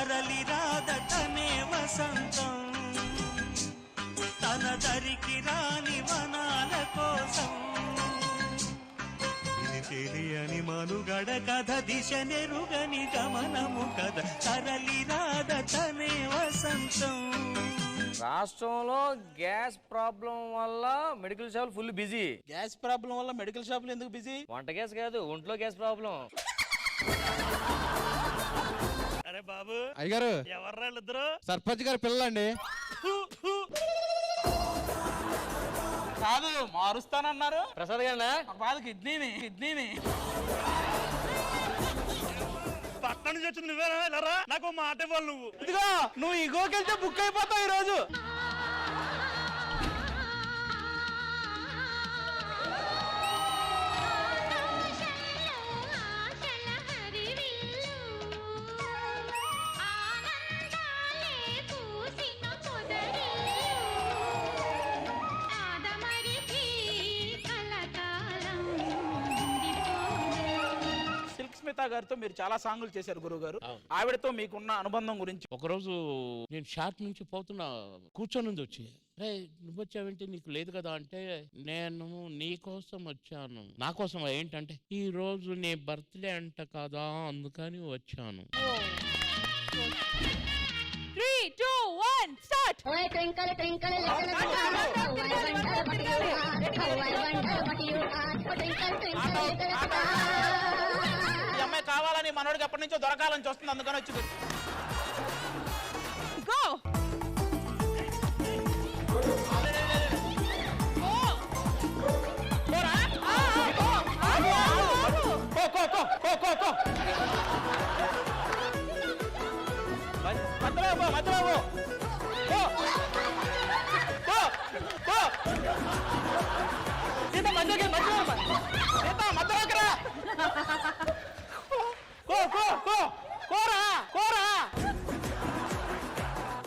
తరలి రాదటనే వసంతం తన దరికి రాని వనాల కోసం ఇది తెలియని మనుగడ కథ దిశ నెరుగని గమనము కథ తరలి రాదటనే వసంతం. రాష్ట్రంలో గ్యాస్ ప్రాబ్లం వల్ల మెడికల్ షాపులు ఫుల్ బిజీ. గ్యాస్ ప్రాబ్లం వల్ల మెడికల్ షాపులు ఎందుకు బిజీ? వంట గ్యాస్ కాదు, ఒంట్లో గ్యాస్ ప్రాబ్లం. అరే బాబు అయ్యగారు, ఎవర్రా ఇద్దరు? సర్పంచ్ గారి పిల్లలండి. కాదు, మారుస్తానన్నారు. ప్రసాద్ గారినా? బాధ కిడ్నీని పట్టణం నుంచి వచ్చింది నువ్వేనా? వెళ్ళరా, నాకు మాట ఇవ్వాలి నువ్వు. ఇదిగో, నువ్వు ఇగోకెళ్తే బుక్ అయిపోతావు ఈరోజు. స్మితా గారితో మీరు చాలా సాంగులు చేశారు గురువు గారు. ఆవిడతో మీకున్న అనుబంధం గురించి. ఒకరోజు నేను షాట్ నుంచి పోతున్నా, కూర్చొని వచ్చి నువ్వు వచ్చావంటే నీకు లేదు కదా అంటే, నేను నీ కోసం వచ్చాను. నా కోసం ఏంటంటే ఈ రోజు నీ బర్త్డే అంట కదా, అందుకని వచ్చాను. 3, 2, 1 స్టార్ట్. ఈ అమ్మాయి కావాలని మనోడికి ఎప్పటి నుంచో దొరకాలని చూస్తుంది, అందుకని వచ్చింది. గో.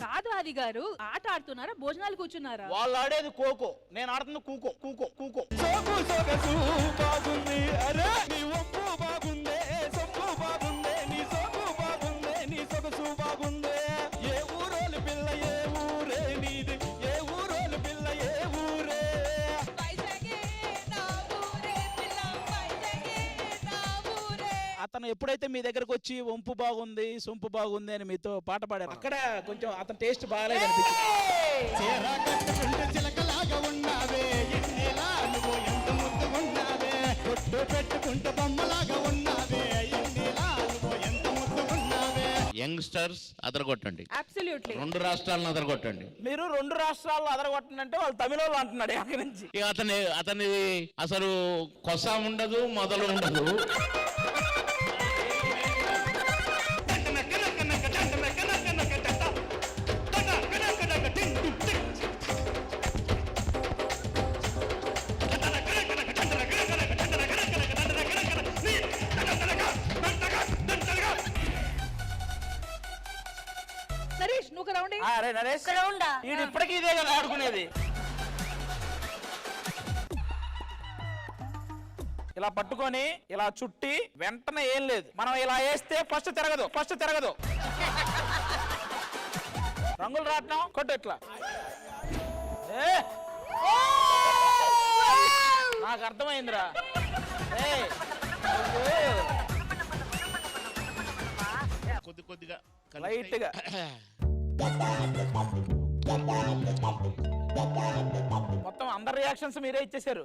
కాదు ఆది గారు, ఆట ఆడుతున్నారా భోజనాలు కూర్చున్నారా? వాళ్ళు ఆడేది కోకో, నేను ఆడుతున్న కూకో కూకో కూకో. బాగుంది, అరే నీ ఒప్పు బాగుందే, సొప్పు బాగుందే, నీ సొప్పు బాగుందే, నీ సొగసు బాగుందే. ఏ ఊరోలు పిల్ల ఏ ఊరే నీది, ఏ ఊరోలు పిల్ల ఏ ఊరే. అతను ఎప్పుడైతే మీ దగ్గరకు వచ్చి వంపు బాగుంది సొంపు బాగుంది అని మీతో పాట పాడారు, అక్కడ కొంచెం అతని టేస్ట్ బాగాలేదు అనిపించింది. చిలకలాగా ఉన్నావే, ఎన్నేలా నువ్వు ఎంత ముద్దుగున్నావే, కొట్టు పెట్టుకుంటూ బొమ్మలాగా ఉన్నావే, ఎన్నేలా నువ్వు ఎంత ముద్దుగున్నావే. Youngsters అదరగొట్టండి, absolutely. 2 రాష్ట్రాలను అదరగొట్టండి. మీరు 2 రాష్ట్రాల్లో అదరగొట్టనంటే వాళ్ళు తమిళోళ్ళు అంటున్నాడు అక్కడి నుంచి. అతని అసలు కొస ఉండదు, మొదలు ఉండదు. నరేష్ నువ్వు రౌండ్. అరే నరేష్, వీడు ఇప్పటికీ ఇదే కదా ఆడుకునేది. ఇలా పట్టుకొని ఇలా చుట్టి వెంటనే ఏం లేదు, మనం ఇలా వేస్తే ఫస్ట్ తిరగదు. రంగులు రాట్నం కొట్టు ఇట్లా. నాకు అర్థమైందిరా. కొద్దిగా లైట్ గా మొత్తం అందరి రియాక్షన్స్ మీరే ఇచ్చేసారు.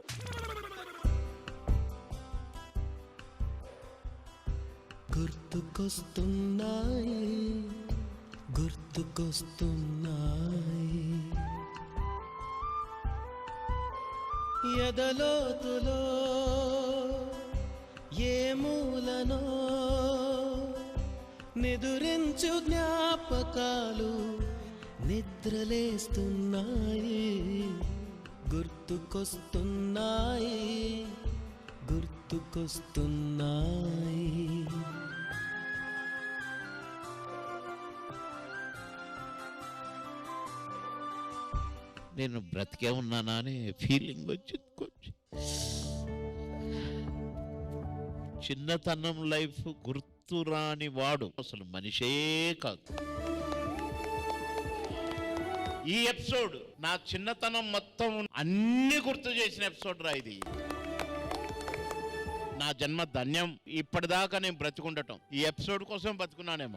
గుర్తుకొస్తున్నాయి ఎదలోతులో ఏ మూలనో నిదురించు జ్ఞాపకాలు నిద్రలేస్తున్నాయి. గుర్తుకొస్తున్నాయి. నేను బ్రతికే ఉన్నానా అనే ఫీలింగ్ వచ్చింది. కొంచెం చిన్నతనం లైఫ్ గుర్తు గుర్తురాని వాడు అసలు మనిషే కాదు. ఈ ఎపిసోడ్ నా చిన్నతనం మొత్తం అన్ని గుర్తు చేసిన ఎపిసోడ్ రా ఇది. నా జన్మ ధన్యం. ఇప్పటిదాకా నేను బ్రతికుండటం ఈ ఎపిసోడ్ కోసం బతుకున్నానేమో.